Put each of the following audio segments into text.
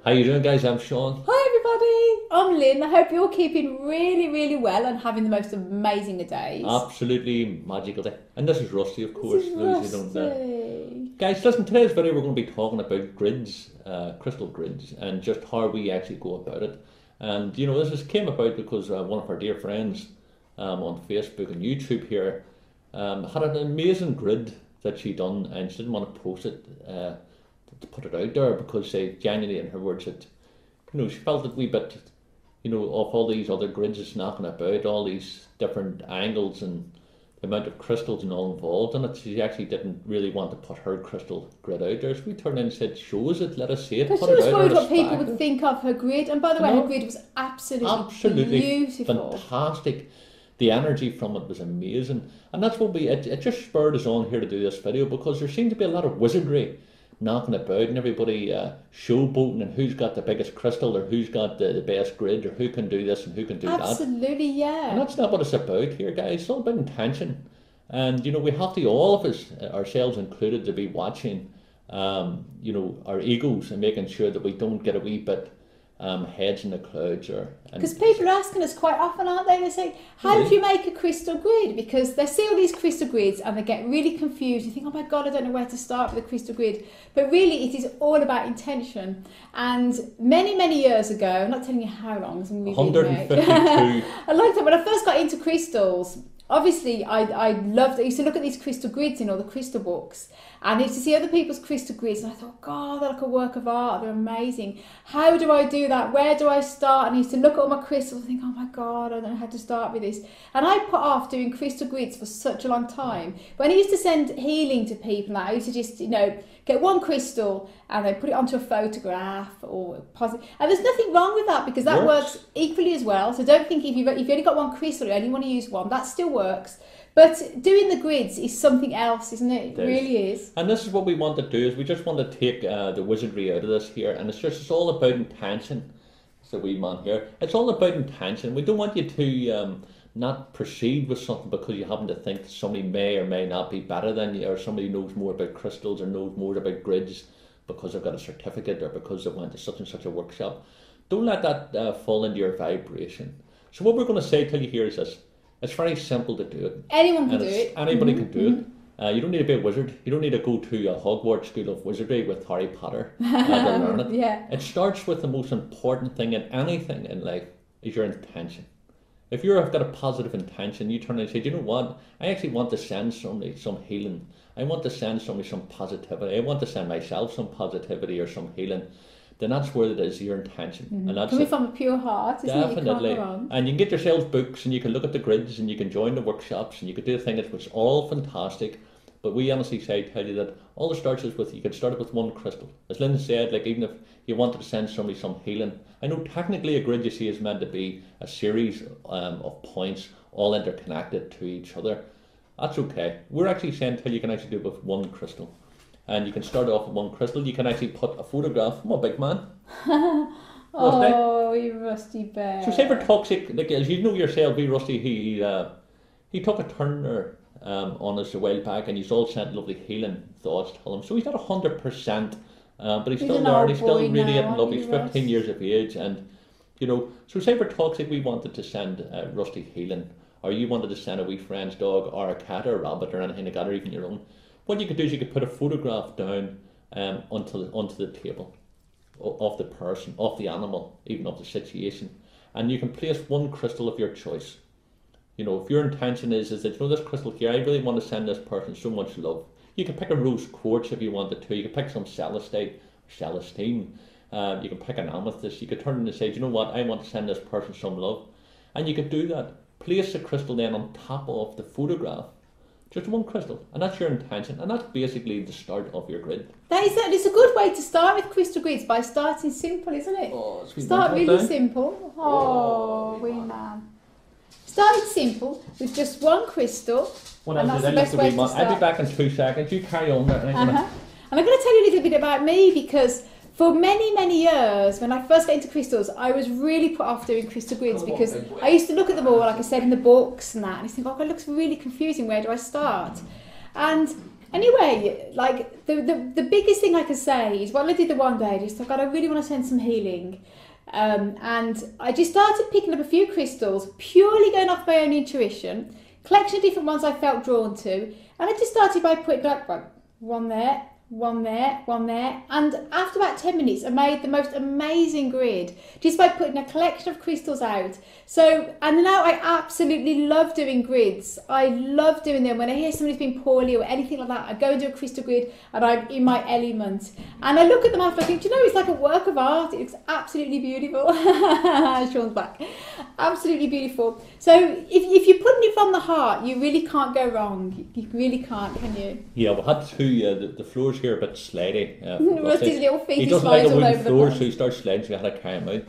How you doing, guys? I'm Sean. Hi everybody, I'm Lynn. I hope you're all keeping really well and having the most amazing of days. Absolutely magical day. And this is Rusty, of course. This is those who don't know. Rusty. Guys, listen, today's video we're going to be talking about grids, crystal grids, and just how we actually go about it. And you know, this came about because one of our dear friends on Facebook and YouTube here had an amazing grid that she done, and she didn't want to post it to put it out there because she genuinely, in her words, that you know, she felt a wee bit, you know, of all these other grids that's knocking about, all these different angles and the amount of crystals and all involved in it. She actually didn't really want to put her crystal grid out there. So we turned in and said, show us it, let us see it. Because she was worried what people would think of her grid. And by the way, her grid was absolutely beautiful. Fantastic. The energy from it was amazing. And that's what it just spurred us on here to do this video, because there seemed to be a lot of wizardry knocking about and everybody showboating and who's got the biggest crystal or who's got the best grid or who can do this and who can do that. Absolutely, yeah. And that's not what it's about here, guys. It's all about intention. And, you know, we have to, all of us, ourselves included, to be watching, you know, our egos and making sure that we don't get a wee bit heads in the clouds. Because people are asking us quite often, aren't they? They say, how do you make a crystal grid? Because they see all these crystal grids and they get really confused. You think, oh my God, I don't know where to start with a crystal grid. But really, it is all about intention. And many years ago, I'm not telling you how long, it's 152. I liked it. When I first got into crystals, obviously, I used to look at these crystal grids in all the crystal books, and I used to see other people's crystal grids, and I thought, God, they're like a work of art, they're amazing. How do I do that? Where do I start? And I used to look at all my crystals and think, oh my God, I don't know how to start with this. And I put off doing crystal grids for such a long time. When I used to send healing to people, I used to just, you know, get one crystal and then put it onto a photograph or positive. And there's nothing wrong with that, because that works equally as well. So don't think if you've only got one crystal, you only want to use one, that still works. But doing the grids is something else, isn't it? It really is. And this is what we want to do, is we just want to take the wizardry out of this here, and it's all about intention. It's a wee man here. It's all about intention. We don't want you to not proceed with something because you happen to think that somebody may or may not be better than you, or somebody knows more about crystals or knows more about grids because they've got a certificate or because they went to such and such a workshop. Don't let that fall into your vibration. So what we're going to say to you here is this. It's very simple to do it. Anyone can do it. Anybody can do it. You don't need to be a wizard. You don't need to go to a Hogwarts School of Wizardry with Harry Potter to learn it. Yeah. It starts with the most important thing in anything in life is your intention. If you've got a positive intention, you turn and say, you know what? I actually want to send somebody some healing. I want to send somebody some positivity. I want to send myself some positivity or some healing. Then that's where it is, your intention. And that's coming from a pure heart, isn't it? You can't go wrong. And you can get yourselves books and you can look at the grids and you can join the workshops and you can do the thing. It's all fantastic. But we honestly tell you that all the starts is with, you can start it with one crystal. As Linda said, like even if you wanted to send somebody some healing, I know technically a grid, you see, is meant to be a series of points all interconnected to each other. That's okay. We're actually saying you can actually do it with one crystal. And you can start off with one crystal. You can actually put a photograph. I'm a big man. Oh, you rusty bear. So say for toxic, like as you know yourself, Rusty, he took a turn there on us a while back, and he's all sent lovely healing thoughts to him. So he's not 100%, but he's still there. He's still really in love. He's 15 years of age, and you know. So say for toxic, we wanted to send Rusty healing, or you wanted to send a wee friend's dog, or a cat, or a rabbit, or anything like that, or even your own. What you could do is you could put a photograph down onto the table of the person, of the animal, even of the situation, and you can place one crystal of your choice. You know, if your intention is that, you know, this crystal here, I really want to send this person so much love. You can pick a rose quartz if you wanted to. You can pick some celestite, celestine. You can pick an amethyst. You could turn and say, you know what, I want to send this person some love, and you could do that. Place the crystal then on top of the photograph. Just one crystal, and that's your intention, and that's basically the start of your grid. It's a good way to start with crystal grids, by starting simple, isn't it? Oh, start really simple. Oh, wee man. Start simple with just one crystal, and that's the best way to start. I'll be back in 2 seconds. You carry on there. And I'm going to tell you a little bit about me, because for many years, when I first got into crystals, I was really put off doing crystal grids because I used to look at them all, like I said, in the books and that, and I think, oh, it looks really confusing. Where do I start? And Anyway, like the biggest thing I could say is what I did the one day. I just thought, God, I really want to send some healing. And I just started picking up a few crystals, purely going off my own intuition, collection of different ones I felt drawn to, and I just started by putting like one there, one there, one there, and after about 10 minutes I made the most amazing grid just by putting a collection of crystals out. So, and now I absolutely love doing grids. I love doing them. When I hear somebody's been poorly or anything like that, I go and do a crystal grid and I'm in my element, and I look at them after, I think, do you know, it's like a work of art. It's absolutely beautiful. Sean's back. Absolutely beautiful. So if you're putting it from the heart, you really can't go wrong. You really can't, can you? Yeah, we had to, the floors here a bit slidey. Rusty's little feet, he doesn't like a wooden floor, so he starts sliding, so we had to carry him out.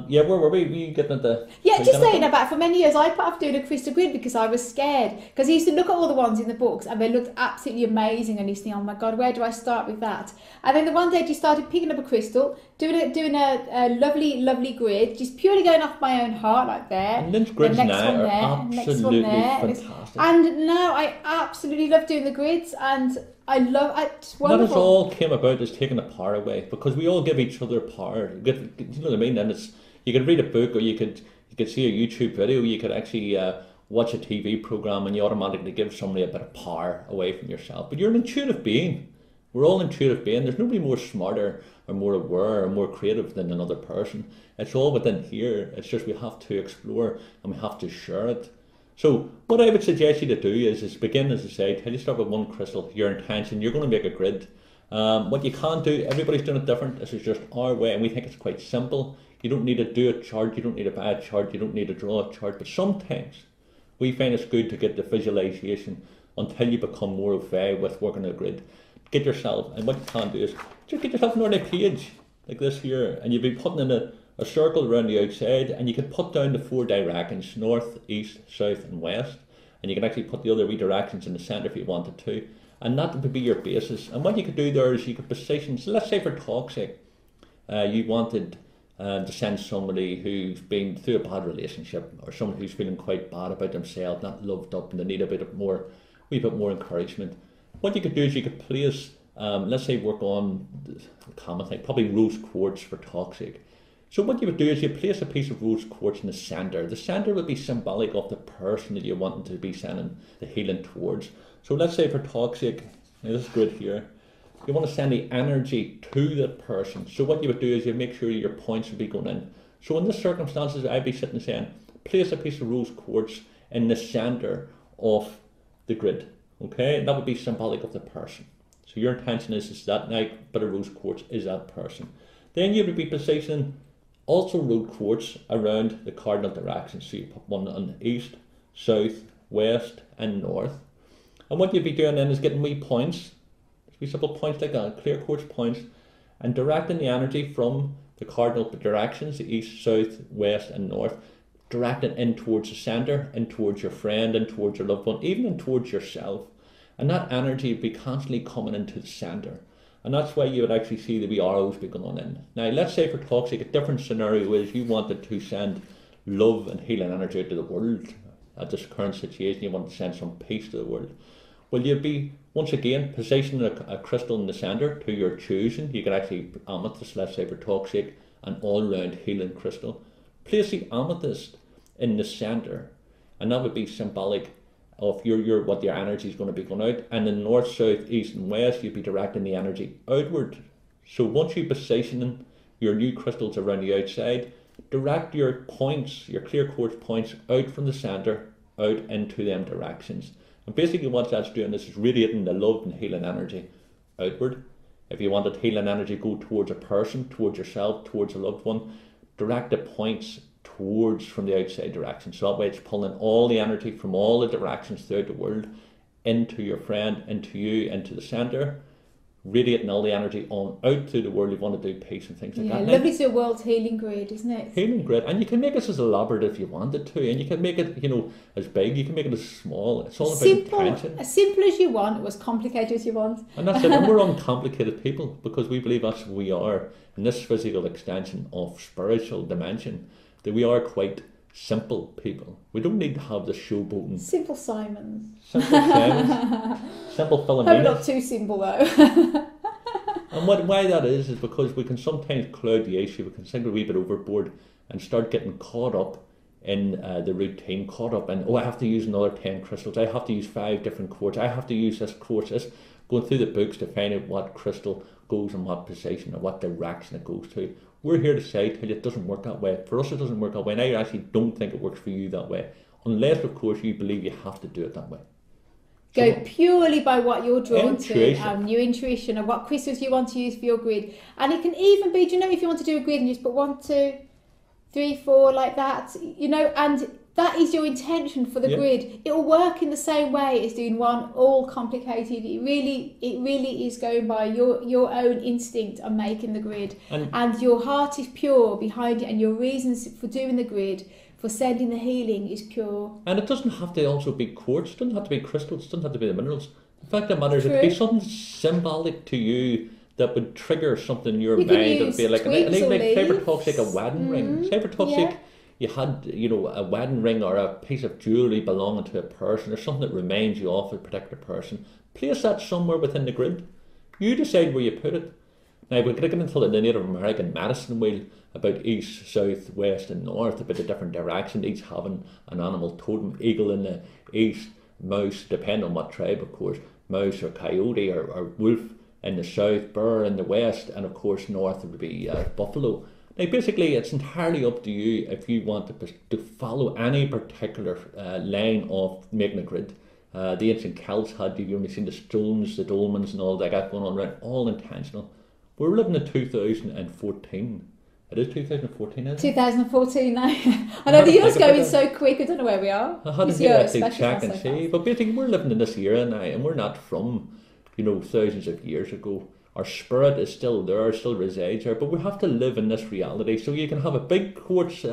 Yeah, where were we? Were you getting at the... Yeah, just saying about, for many years I put off doing a crystal grid because I was scared. Because I used to look at all the ones in the books and they looked absolutely amazing, and you think, oh my God, where do I start with that? And then the one day I just started picking up a crystal, doing a lovely grid, just purely going off my own heart, like there. And those grids now are absolutely fantastic. And now I absolutely love doing the grids, and I love it. It's wonderful. That has all came about as taking the power away, because we all give each other power. You know what I mean? And it's, you could read a book, or you could see a YouTube video, you could actually watch a TV program, and you automatically give somebody a bit of power away from yourself. But you're an intuitive being. We're all intuitive beings. There's nobody more smarter or more aware or more creative than another person. It's all within here. It's just we have to explore and we have to share it. So what I would suggest you to do is begin, as I say, till you start with one crystal, your intention. You're going to make a grid. What you can do, everybody's doing it different. This is just our way, and we think it's quite simple. You don't need to do a chart, you don't need to buy a chart, you don't need to draw a chart, but sometimes we find it's good to get the visualization until you become more au fait with working a grid. Get yourself, and what you can do is just get yourself an ordinary page like this here, and you'll be putting in a circle around the outside, and you can put down the 4 directions: north, east, south and west, and you can actually put the other redirections in the centre if you wanted to, and that would be your basis. And what you could do there is you could position, so let's say for talk's sake, you wanted to send somebody who's been through a bad relationship, or someone who's feeling quite bad about themselves, not loved up, and they need a wee bit more encouragement. What you could do is you could place, let's say work on the common thing, probably rose quartz for toxic. So what you would do is you place a piece of rose quartz in the centre. The centre would be symbolic of the person that you're wanting to be sending the healing towards. So let's say for toxic, this is good here, you want to send the energy to that person. So what you would do is you make sure your points would be going in. So in this circumstances, I'd be sitting saying, place a piece of rose quartz in the centre of the grid. Okay, and that would be symbolic of the person. So your intention is that now bit of rose quartz is that person. Then you would be positioning also rose quartz around the cardinal directions. So you put one on the east, south, west and north. And what you'd be doing then is getting wee points, wee simple points like that, clear quartz points, and directing the energy from the cardinal directions, the east, south, west and north, directing in towards the centre, in towards your friend, in towards your loved one, even in towards yourself. And that energy would be constantly coming into the centre. And that's why you would actually see the wee arrows be going in. Now, let's say for toxic, a different scenario is you wanted to send love and healing energy to the world. At this current situation, you want to send some peace to the world. Well, you'd be, once again, positioning a crystal in the centre to your choosing. You could actually amethyst, let's say for toxic, an all-round healing crystal. Place the amethyst in the centre, and that would be symbolic of your what your energy is going to be going out. And in north, south, east and west, you'd be directing the energy outward. So once you position your new crystals around the outside, direct your points, your clear quartz points, out from the centre, out into them directions. And basically what that's doing is radiating the love and healing energy outward. If you wanted healing energy go towards a person, towards yourself, towards a loved one, direct the points towards from the outside direction. So that way it's pulling all the energy from all the directions throughout the world into your friend, into you, into the centre, radiating all the energy on out through the world. You want to do peace and things like that. Yeah, lovely to a world's healing grid, isn't it? Healing grid, and you can make it as elaborate if you wanted to, and you can make it, as big. You can make it as small. It's all about intention. As simple as you want, as complicated as you want. And that's it. And we're uncomplicated people because we believe that's what we are in this physical extension of spiritual dimension. That we are quite simple people. We don't need to have the showboating. Simple Simons. Simple Simons. Simple Hope Philomenas. not too simple though. And why that is because we can sometimes cloud the issue. We can sink a wee bit overboard and start getting caught up in the routine, caught up in, I have to use another 10 crystals, I have to use 5 different quartz, I have to use this quartz, this, going through the books to find out what crystal goes in what position or what direction it goes to. We're here to say to you it doesn't work that way. For us it doesn't work that way, and I actually don't think it works for you that way, unless of course you believe you have to do it that way. Go purely by what you're drawn intuition. to, your intuition, and what crystals you want to use for your grid. And it can even be, do you know, if you want to do a grid and just put 1, 2, 3, 4 like that, you know, and that is your intention for the grid. It will work in the same way as doing one all complicated. It really is going by your own instinct on making the grid, and your heart is pure behind it, and your reasons for doing the grid, for sending the healing, is pure. And it doesn't have to also be quartz, it doesn't have to be crystals, it doesn't have to be the minerals. The fact of the matter is, it could be something symbolic to you that would trigger something in your mind. It would be like, say for talk's sake, a wedding ring. Say for talk's sake, you had, a wedding ring or a piece of jewellery belonging to a person, or something that reminds you of a particular person. Place that somewhere within the grid. You decide where you put it. Now, we're going to get into the Native American medicine wheel about east, south, west and north, about the different directions, each having an animal totem. Eagle in the east, mouse, depending on what tribe, of course, mouse or coyote or wolf in the south, bear in the west, and of course north would be buffalo. Now basically it's entirely up to you if you want to follow any particular line of making a grid. The ancient Celts had, you've only seen the stones, the dolmens and all that got going on around, all intentional. We're living in 2014. It is 2014, isn't it? 2014 now. I know the year's going so quick, I don't know where we are. I had to actually check and see. But basically we're living in this era now, and we're not from, thousands of years ago. Our spirit is still there, still resides there, but we have to live in this reality. So you can have a big quartz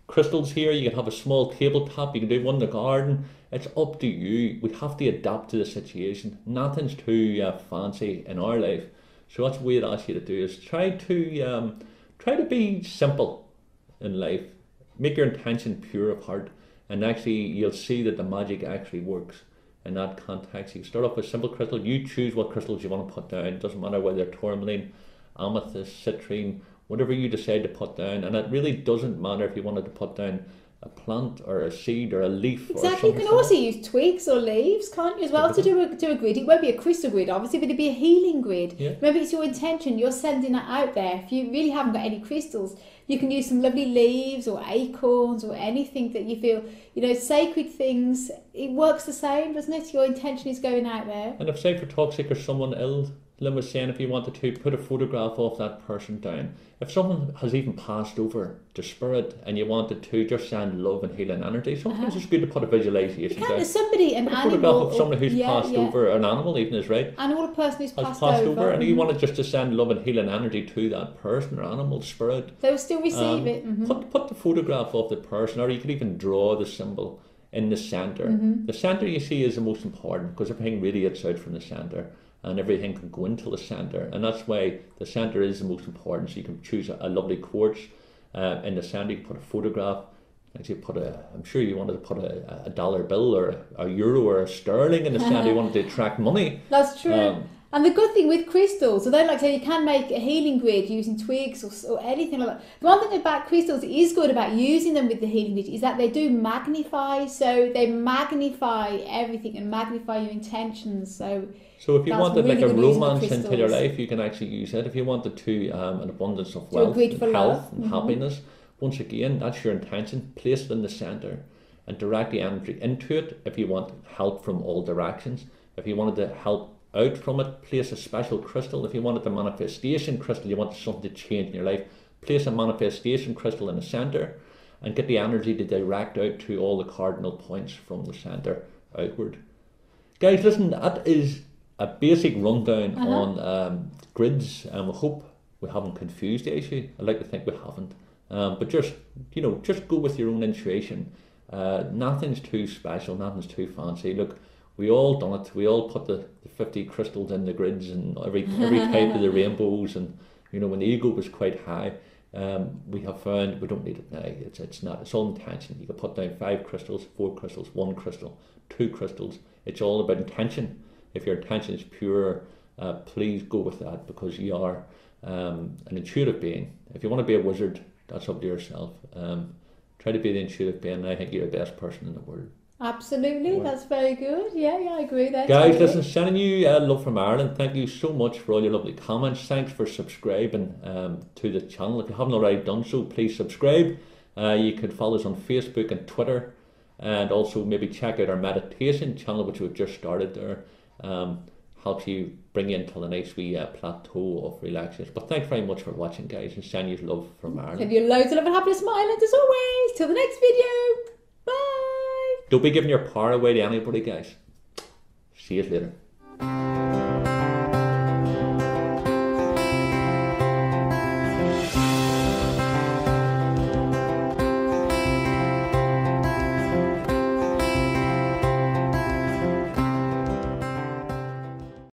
crystals here, you can have a small tabletop, you can do one in the garden. It's up to you. We have to adapt to the situation. Nothing's too fancy in our life. So that's what we'd ask you to do, is try to be simple in life. Make your intention pure of heart, and actually you'll see that the magic actually works in that context. You start off with simple crystal. You choose what crystals you want to put down. It doesn't matter whether they're tourmaline, amethyst, citrine, whatever you decide to put down. And it really doesn't matter if you wanted to put down a plant or a seed or a leaf. Exactly. You can also use twigs or leaves, can't you, as well, to do a grid. It won't be a crystal grid, obviously, but it'd be a healing grid. Yeah. Maybe it's your intention. You're sending that out there. If you really haven't got any crystals, you can use some lovely leaves or acorns or anything that you feel, sacred things. It works the same, doesn't it? Your intention is going out there. And if, say, for talk's sake, or someone ill, Lynn was saying if you wanted to put a photograph of that person down. If someone has even passed over to spirit and you wanted to just send love and healing energy, sometimes it's good to put a visualization down. There's somebody, an animal. Photograph of somebody who's passed over, an animal even is right. Animal, a person who's passed over. And you wanted just to send love and healing energy to that person or animal, spirit. They will still receive it. Mm-hmm. Put the photograph of the person, or you could even draw the symbol in the centre. Mm-hmm. The centre, you see, is the most important because everything radiates out from the centre. And everything can go into the centre, and that's why the centre is the most important. So you can choose a lovely quartz in the centre. You can put a photograph. Actually, I'm sure you wanted to put a dollar bill or a euro or a sterling in the centre. You wanted to attract money. That's true. And the good thing with crystals, although like I say, you can make a healing grid using twigs or anything like that. The one thing about crystals that is good about using them with the healing grid is that they do magnify. So they magnify everything and magnify your intentions. So if you wanted really like a romance into your life, you can actually use it. If you wanted to an abundance of wealth and health and happiness, once again, that's your intention. Place it in the centre and direct the energy into it. If you want help from all directions, if you wanted to help out from it, place a special crystal. If you wanted the manifestation crystal, you wanted something to change in your life, place a manifestation crystal in the centre and get the energy to direct out to all the cardinal points from the centre outward. Guys, listen, that is a basic rundown on grids, and we hope we haven't confused the issue. I'd like to think we haven't. But just go with your own intuition. Nothing's too special, nothing's too fancy. Look, we all done it. We all put the 50 crystals in the grids and every type of the rainbows, and when the ego was quite high. we have found we don't need it now. It's not. It's all intention. You can put down 5 crystals, 4 crystals, 1 crystal, 2 crystals. It's all about intention. If your intention is pure, please go with that, because you are an intuitive being. If you want to be a wizard, that's up to yourself. Try to be the intuitive being, and I think you're the best person in the world. Absolutely, that's very good. Yeah, I agree there. Guys, totally. listen, sending you love from Ireland. Thank you so much for all your lovely comments. Thanks for subscribing to the channel. If you haven't already done so, please subscribe. You can follow us on Facebook and Twitter, and also maybe check out our meditation channel, which we've just started there. Helps you bring you into the nice wee plateau of relaxation. But thanks very much for watching, guys, and send you love from Ireland. Send you loads of love and happiness from Ireland as always. Till the next video. Bye. Don't be giving your power away to anybody, guys. See you later.